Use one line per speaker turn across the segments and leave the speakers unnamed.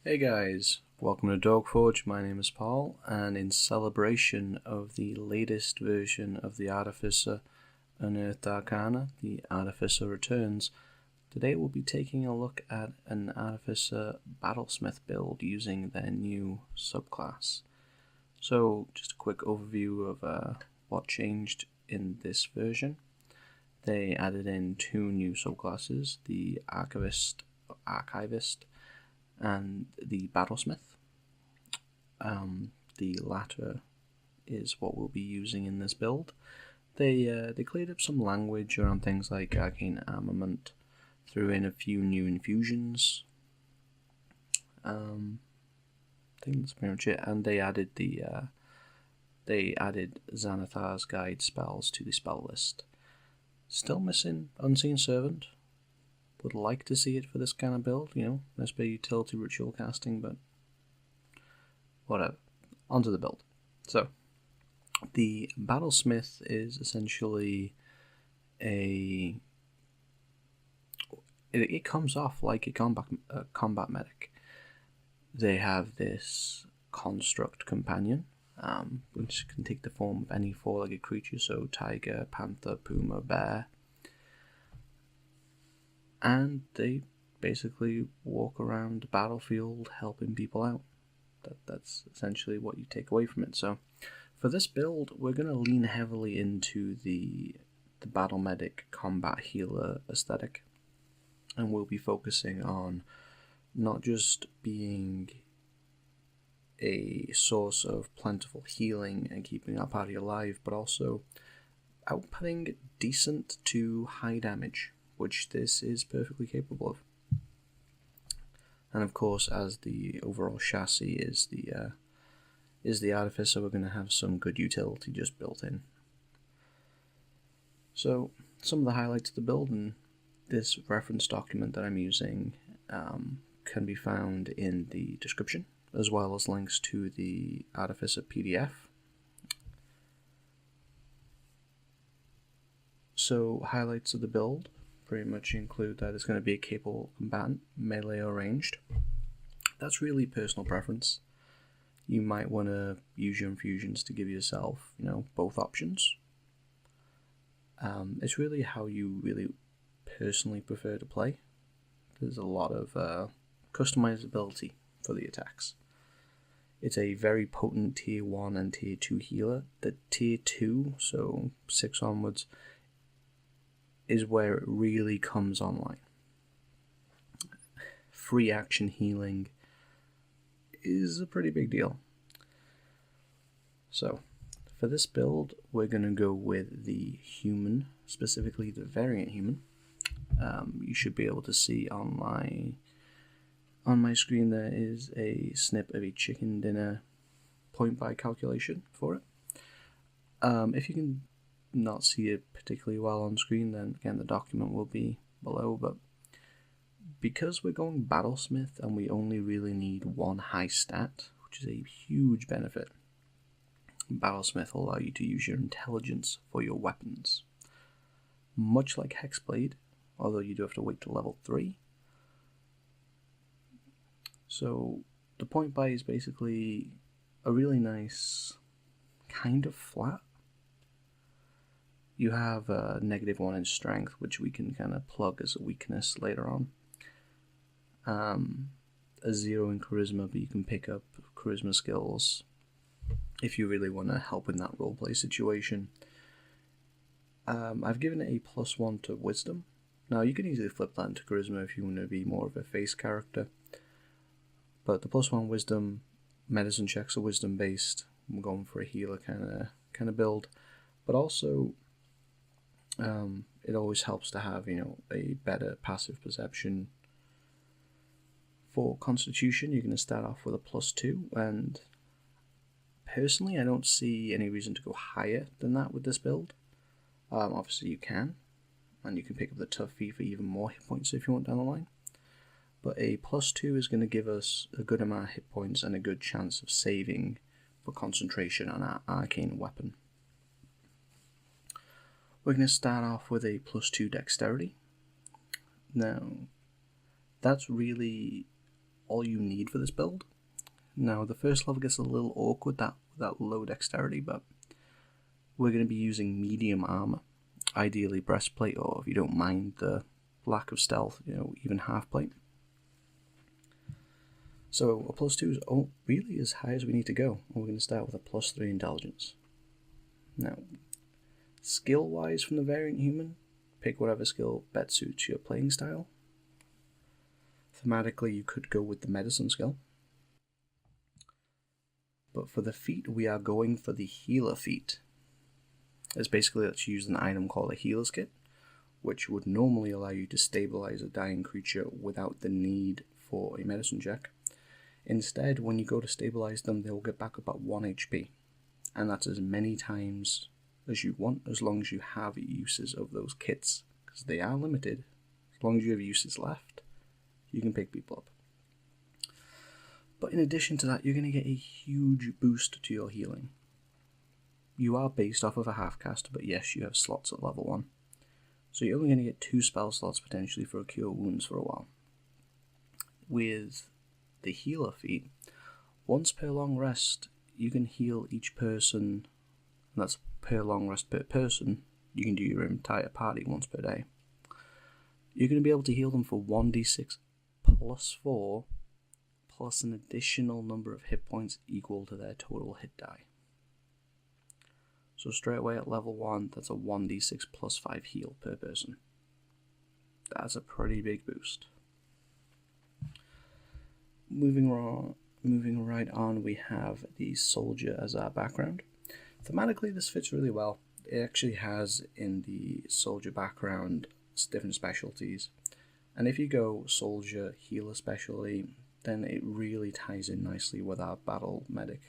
Hey guys, welcome to DorkForge. My name is Paul, and in celebration of the latest version of the Artificer Unearthed Arcana, the Artificer Returns, today we'll be taking a look at an Artificer Battlesmith build using their new subclass. So, just a quick overview of what changed in this version. They added in two new subclasses, the Archivist, and the Battlesmith. The latter is what we'll be using in this build. They cleared up some language around things like arcane armament, threw in a few new infusions. I think that's pretty much it. And they added Xanathar's guide spells to the spell list. Still missing Unseen Servant. Would like to see it for this kind of build, nice bit of utility ritual casting, but whatever. Onto the build. So, the Battlesmith is essentially it comes off like a combat medic. They have this construct companion, which can take the form of any four-legged creature, so tiger, panther, puma, bear. And they basically walk around the battlefield helping people out. That's essentially what you take away from it. So for this build, we're going to lean heavily into the battle medic combat healer aesthetic. And we'll be focusing on not just being a source of plentiful healing and keeping our party alive, but also outputting decent to high damage, which this is perfectly capable of. And of course, as the overall chassis is the Artificer, we're going to have some good utility just built in. So, some of the highlights of the build, and this reference document that I'm using can be found in the description, as well as links to the Artificer PDF. So, highlights of the build pretty much include that it's going to be a capable combatant, melee or ranged. That's really personal preference. You might want to use your infusions to give yourself, both options. It's really how you really personally prefer to play. There's a lot of customizability for the attacks. It's a very potent tier 1 and tier 2 healer. The tier 2, so 6 onwards, is where it really comes online. Free action healing is a pretty big deal. So, for this build, we're going to go with the human, specifically the variant human. You should be able to see on my screen there is a snip of a chicken dinner point buy calculation for it. If you can not see it particularly well on screen, then again the document will be below, but because we're going Battlesmith and we only really need one high stat, which is a huge benefit, Battlesmith will allow you to use your intelligence for your weapons. Much like Hexblade, although you do have to wait till level 3. So the point buy is basically a really nice kind of flat. You have a -1 in strength, which we can kind of plug as a weakness later on. A 0 in charisma, but you can pick up charisma skills if you really want to help in that roleplay situation. I've given it a +1 to wisdom. Now you can easily flip that into charisma if you want to be more of a face character. But the +1 wisdom, medicine checks are wisdom based. I'm going for a healer kind of build, but also it always helps to have a better passive perception. For Constitution, you're going to start off with a +2, and personally I don't see any reason to go higher than that with this build. Obviously you can, and you can pick up the tough feat for even more hit points if you want down the line. But a +2 is going to give us a good amount of hit points and a good chance of saving for concentration on our Arcane Weapon. We're going to start off with a +2 dexterity. Now, that's really all you need for this build. Now, the first level gets a little awkward with that low dexterity, but we're going to be using medium armor, ideally breastplate, or if you don't mind the lack of stealth, even half plate. So a +2 is really as high as we need to go. We're going to start with a +3 intelligence. Now, skill-wise from the variant human, pick whatever skill best suits your playing style. Thematically, you could go with the medicine skill. But for the feat, we are going for the healer feat. It's basically let's use an item called a healer's kit, which would normally allow you to stabilize a dying creature without the need for a medicine check. Instead, when you go to stabilize them, they will get back up at 1 HP. And that's as many times as you want, as long as you have uses of those kits. Because they are limited. As long as you have uses left, you can pick people up. But in addition to that, you're going to get a huge boost to your healing. You are based off of a half-caster, but yes, you have slots at level 1. So you're only going to get 2 spell slots potentially for a Cure Wounds for a while. With the healer feat, once per long rest, you can heal each person, and that's per long rest per person. You can do your entire party once per day. You're going to be able to heal them for 1d6 plus 4, plus an additional number of hit points equal to their total hit die. So straight away at level 1, that's a 1d6 plus 5 heal per person. That's a pretty big boost. Moving right on, we have the soldier as our background. Thematically, this fits really well. It actually has in the soldier background different specialties. And if you go soldier, healer specialty, then it really ties in nicely with our battle medic.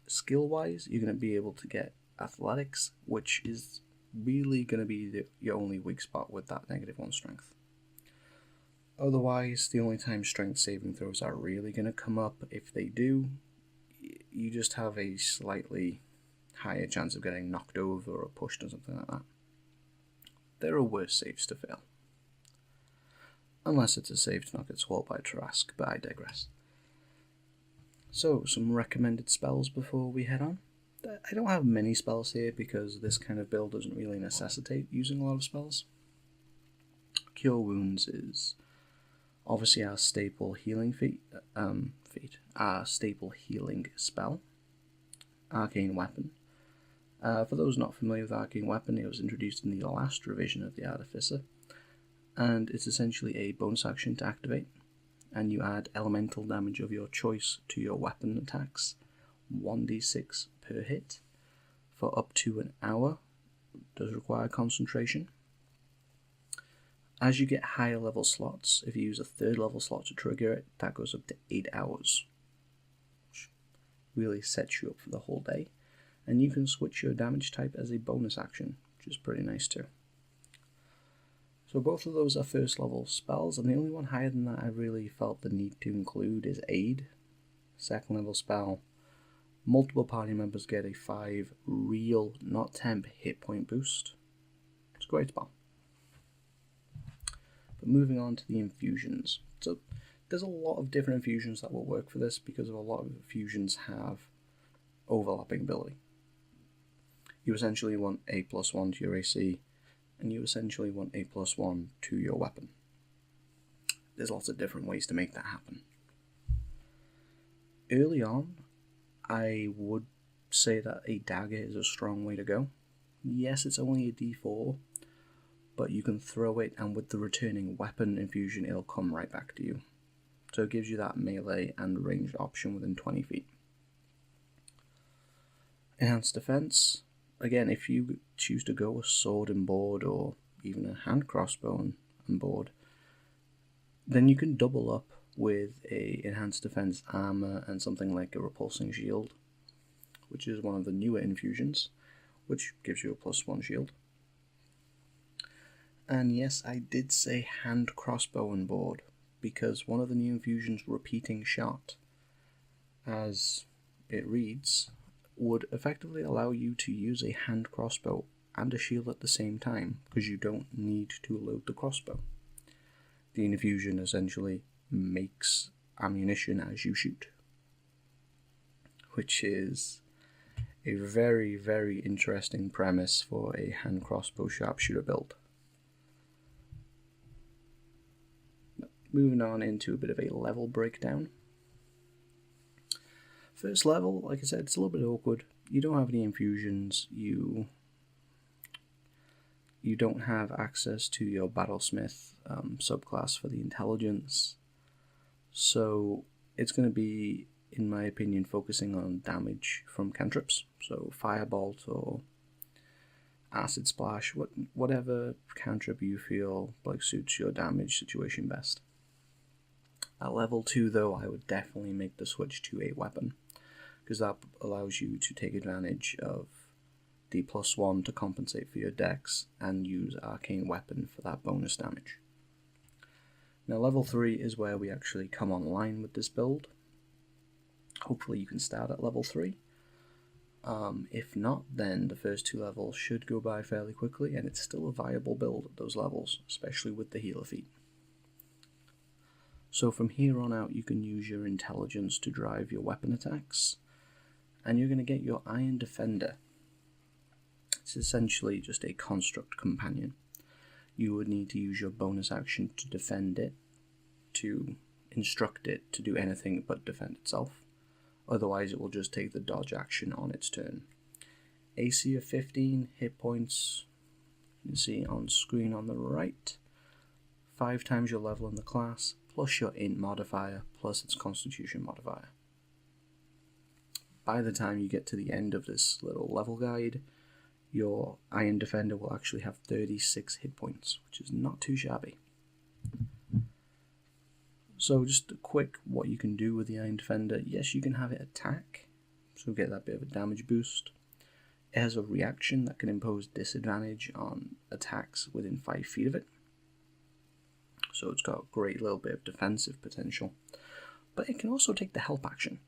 Skill-wise, you're going to be able to get athletics, which is really going to be your only weak spot with that -1 strength. Otherwise, the only time strength saving throws are really going to come up, if they do, you just have a slightly higher chance of getting knocked over or pushed or something like that. There are worse saves to fail. Unless it's a save to not get swallowed by a Trask, but I digress. So, some recommended spells before we head on. I don't have many spells here because this kind of build doesn't really necessitate using a lot of spells. Cure Wounds is obviously our staple healing our staple healing spell. Arcane Weapon. For those not familiar with Arcane Weapon, it was introduced in the last revision of the Artificer, and it's essentially a bonus action to activate, and you add elemental damage of your choice to your weapon attacks, 1d6 per hit, for up to an hour. It does require concentration. As you get higher level slots, if you use a 3rd level slot to trigger it, that goes up to 8 hours, which really sets you up for the whole day. And you can switch your damage type as a bonus action, which is pretty nice too. So both of those are 1st level spells, and the only one higher than that I really felt the need to include is Aid. 2nd level spell. Multiple party members get a 5 real, not temp, hit point boost. It's a great spell. But moving on to the infusions. So there's a lot of different infusions that will work for this because a lot of infusions have overlapping ability. You essentially want a +1 to your AC, and you essentially want a +1 to your weapon. There's lots of different ways to make that happen. Early on, I would say that a dagger is a strong way to go. Yes, it's only a D4, but you can throw it, and with the returning weapon infusion, it'll come right back to you. So it gives you that melee and ranged option within 20 feet. Enhanced defense. Again, if you choose to go with sword and board, or even a hand crossbow and board, then you can double up with a enhanced defense armor and something like a repulsing shield, which is one of the newer infusions, which gives you a +1 shield. And yes, I did say hand crossbow and board, because one of the new infusions, repeating shot, as it reads, would effectively allow you to use a hand crossbow and a shield at the same time, because you don't need to load the crossbow. the infusion essentially makes ammunition as you shoot, which is a very, very interesting premise for a hand crossbow sharpshooter build. Moving on into a bit of a level breakdown. First level, like I said, it's a little bit awkward. You don't have any infusions, you don't have access to your Battlesmith subclass for the intelligence, so it's going to be, in my opinion, focusing on damage from cantrips, so Firebolt or Acid Splash, whatever cantrip you feel like suits your damage situation best. At level 2 though, I would definitely make the switch to a weapon, because that allows you to take advantage of the +1 to compensate for your dex and use Arcane Weapon for that bonus damage. Now level 3 is where we actually come online with this build. Hopefully you can start at level 3. If not, then the first 2 levels should go by fairly quickly, and it's still a viable build at those levels, especially with the healer feat. So from here on out, you can use your intelligence to drive your weapon attacks, and you're going to get your Iron Defender. It's essentially just a construct companion. You would need to use your bonus action to defend it, to instruct it to do anything but defend itself. Otherwise it will just take the dodge action on its turn. AC of 15, hit points, you can see on screen on the right. 5 times your level in the class, plus your int modifier, plus its constitution modifier. By the time you get to the end of this little level guide, your Iron Defender will actually have 36 hit points, which is not too shabby. So just a quick what you can do with the Iron Defender. Yes, you can have it attack, so get that bit of a damage boost. It has a reaction that can impose disadvantage on attacks within 5 feet of it. So it's got a great little bit of defensive potential. But it can also take the help action.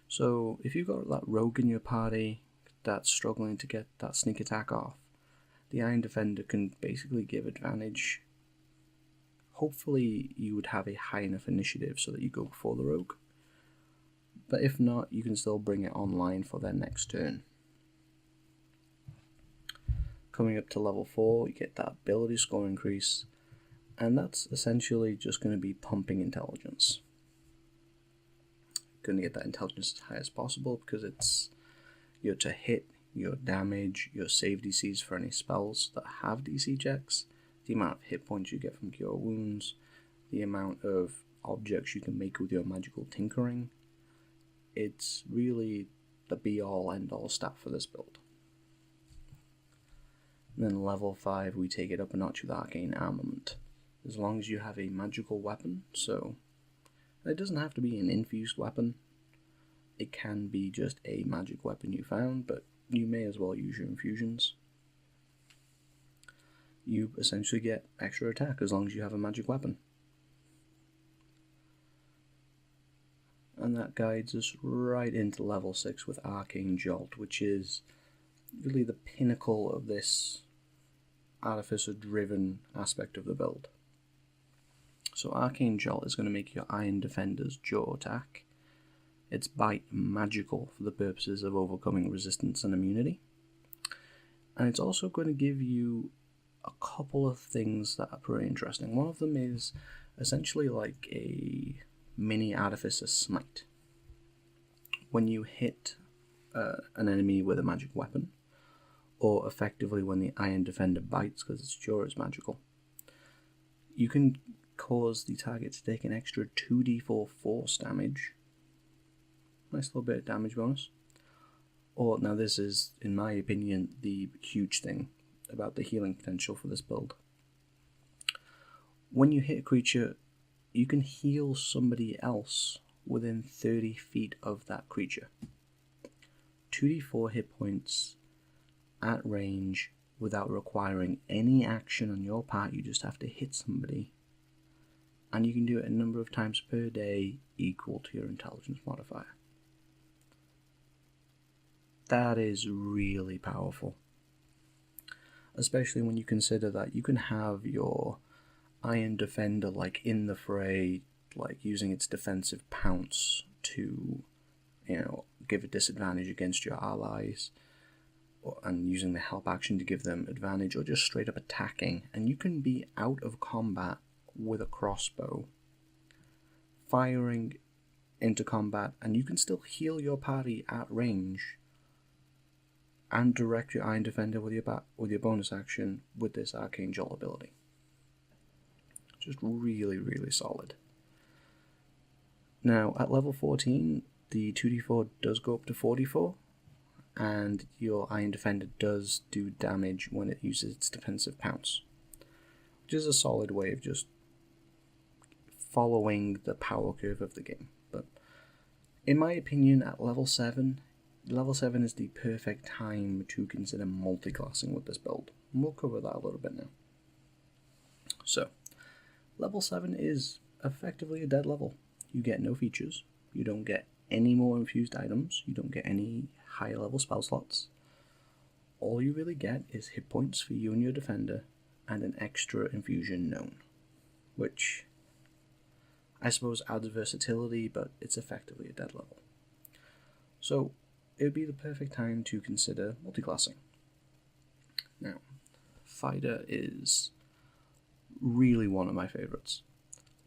So if you've got that rogue in your party that's struggling to get that sneak attack off, the Iron Defender can basically give advantage. Hopefully you would have a high enough initiative so that you go before the rogue, but if not, you can still bring it online for their next turn. Coming up to level 4, you get that ability score increase, and that's essentially just going to be pumping intelligence. Going to get that intelligence as high as possible because it's your to hit, your damage, your save DCs for any spells that have DC checks, the amount of hit points you get from cure wounds, the amount of objects you can make with your magical tinkering. It's really the be-all, end-all stat for this build. And then level 5, we take it up a notch with Arcane Armament. As long as you have a magical weapon, so it doesn't have to be an infused weapon. It can be just a magic weapon you found, but you may as well use your infusions. You essentially get extra attack as long as you have a magic weapon. And that guides us right into level 6 with Arcane Jolt, which is really the pinnacle of this Artificer driven aspect of the build. So Arcane Jolt is going to make your Iron Defender's jaw attack, its bite magical for the purposes of overcoming resistance and immunity. And it's also going to give you a couple of things that are pretty interesting. One of them is essentially like a mini Artificer smite. When you hit an enemy with a magic weapon, or effectively when the Iron Defender bites because its jaw is magical, you can cause the target to take an extra 2d4 force damage. Nice little bit of damage bonus. Or, now this is, in my opinion, the huge thing about the healing potential for this build. When you hit a creature, you can heal somebody else within 30 feet of that creature. 2d4 hit points at range without requiring any action on your part. You just have to hit somebody, and you can do it a number of times per day equal to your intelligence modifier. That is really powerful, especially when you consider that you can have your Iron Defender like in the fray, like using its defensive pounce to, give a disadvantage against your allies, and using the help action to give them advantage, or just straight up attacking, and you can be out of combat with a crossbow, firing into combat, and you can still heal your party at range and direct your Iron Defender with your bonus action with this Arcane Jolt ability. Just really, really solid. Now, at level 14, the 2d4 does go up to 44, and your Iron Defender does do damage when it uses its defensive pounce, which is a solid way of just following the power curve of the game. But in my opinion, at level 7 is the perfect time to consider multiclassing with this build, and we'll cover that a little bit now. So, level 7 is effectively a dead level. You get no features, you don't get any more infused items, you don't get any higher level spell slots. All you really get is hit points for you and your defender, and an extra infusion known, which I suppose adds versatility, but it's effectively a dead level. So it would be the perfect time to consider multiclassing. Now, Fighter is really one of my favourites.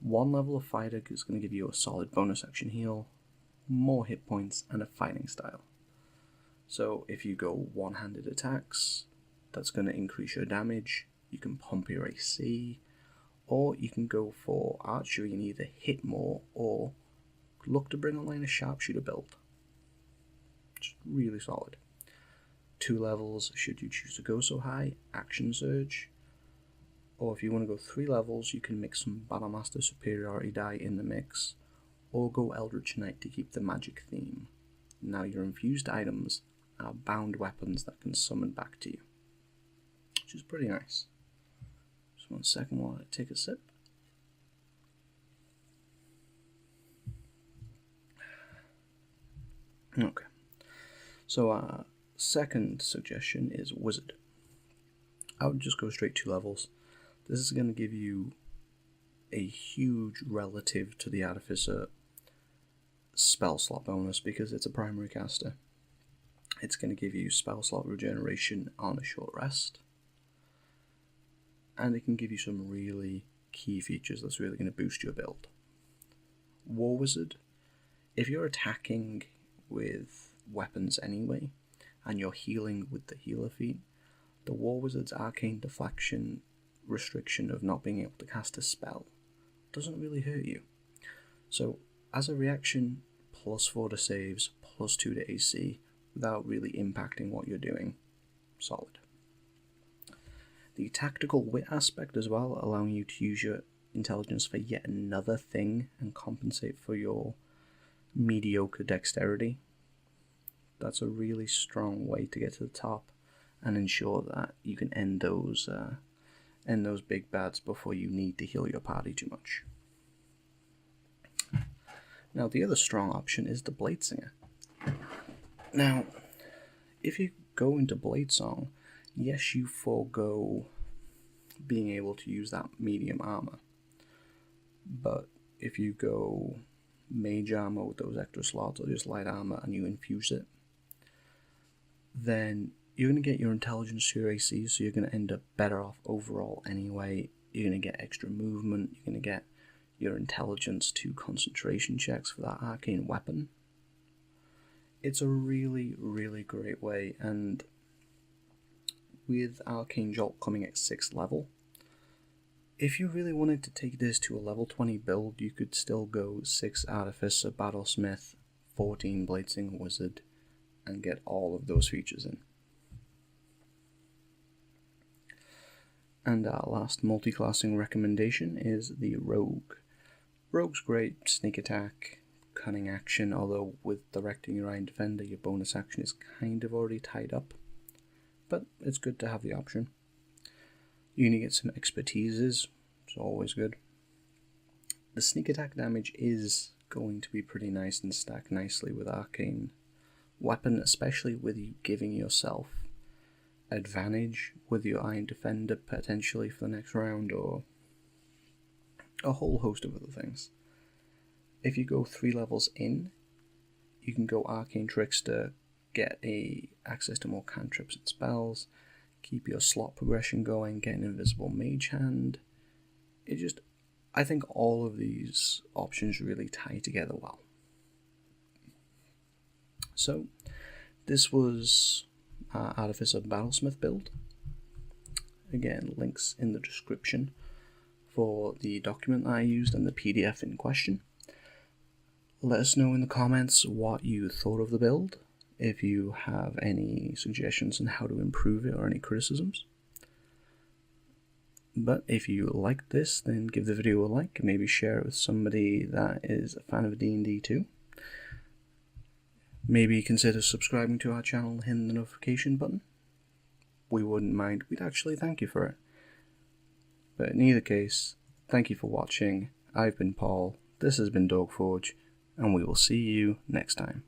One level of Fighter is going to give you a solid bonus action heal, more hit points, and a fighting style. So if you go one-handed attacks, that's going to increase your damage, you can pump your AC, or you can go for archery and either hit more or look to bring online a sharpshooter build. Just really solid. 2 levels should you choose to go so high, Action Surge, or if you want to go 3 levels, you can mix some Battlemaster Superiority die in the mix, or go Eldritch Knight to keep the magic theme. Now your infused items are bound weapons that can summon back to you, which is pretty nice. Just 1 second while I take a sip. Okay, so our second suggestion is Wizard. I would just go straight 2 levels. This is going to give you a huge relative to the Artificer spell slot bonus because it's a primary caster. It's going to give you spell slot regeneration on a short rest, and it can give you some really key features that's really going to boost your build. War Wizard, if you're attacking with weapons anyway, and you're healing with the healer feat, the War Wizard's arcane deflection restriction of not being able to cast a spell doesn't really hurt you. So, as a reaction, +4 to saves, +2 to AC, without really impacting what you're doing. Solid. The tactical wit aspect as well, allowing you to use your intelligence for yet another thing and compensate for your mediocre dexterity. That's a really strong way to get to the top and ensure that you can end those big bads before you need to heal your party too much. Now, the other strong option is the Bladesinger. Now, if you go into Bladesong, yes, you forego being able to use that medium armor. But if you go mage armor with those extra slots or just light armor and you infuse it, then you're going to get your intelligence to your AC, so you're going to end up better off overall anyway. You're going to get extra movement, you're going to get your intelligence to concentration checks for that Arcane Weapon. It's a really, really great way, and with Arcane Jolt coming at 6th level, if you really wanted to take this to a level 20 build, you could still go 6 Artificer, Battlesmith, 14 Bladesinger Wizard, and get all of those features in. And our last multiclassing recommendation is the Rogue. Rogue's great, sneak attack, cunning action, although with directing your Iron Defender, your bonus action is kind of already tied up. But it's good to have the option. You're going to get some expertises, it's always good. The sneak attack damage is going to be pretty nice and stacked nicely with Arcane Weapon, especially with you giving yourself advantage with your Iron Defender potentially for the next round, or a whole host of other things. If you go 3 levels in, you can go Arcane Trickster, get access to more cantrips and spells, keep your slot progression going, get an invisible mage hand. I think all of these options really tie together well. So, this was Artificer Battlesmith build. Again, links in the description for the document that I used and the PDF in question. Let us know in the comments what you thought of the build, if you have any suggestions on how to improve it or any criticisms. But if you liked this, then give the video a like and maybe share it with somebody that is a fan of D&D too. Maybe consider subscribing to our channel and hitting the notification button. We wouldn't mind, we'd actually thank you for it. But in either case, thank you for watching. I've been Paul, this has been DorkForge, and we will see you next time.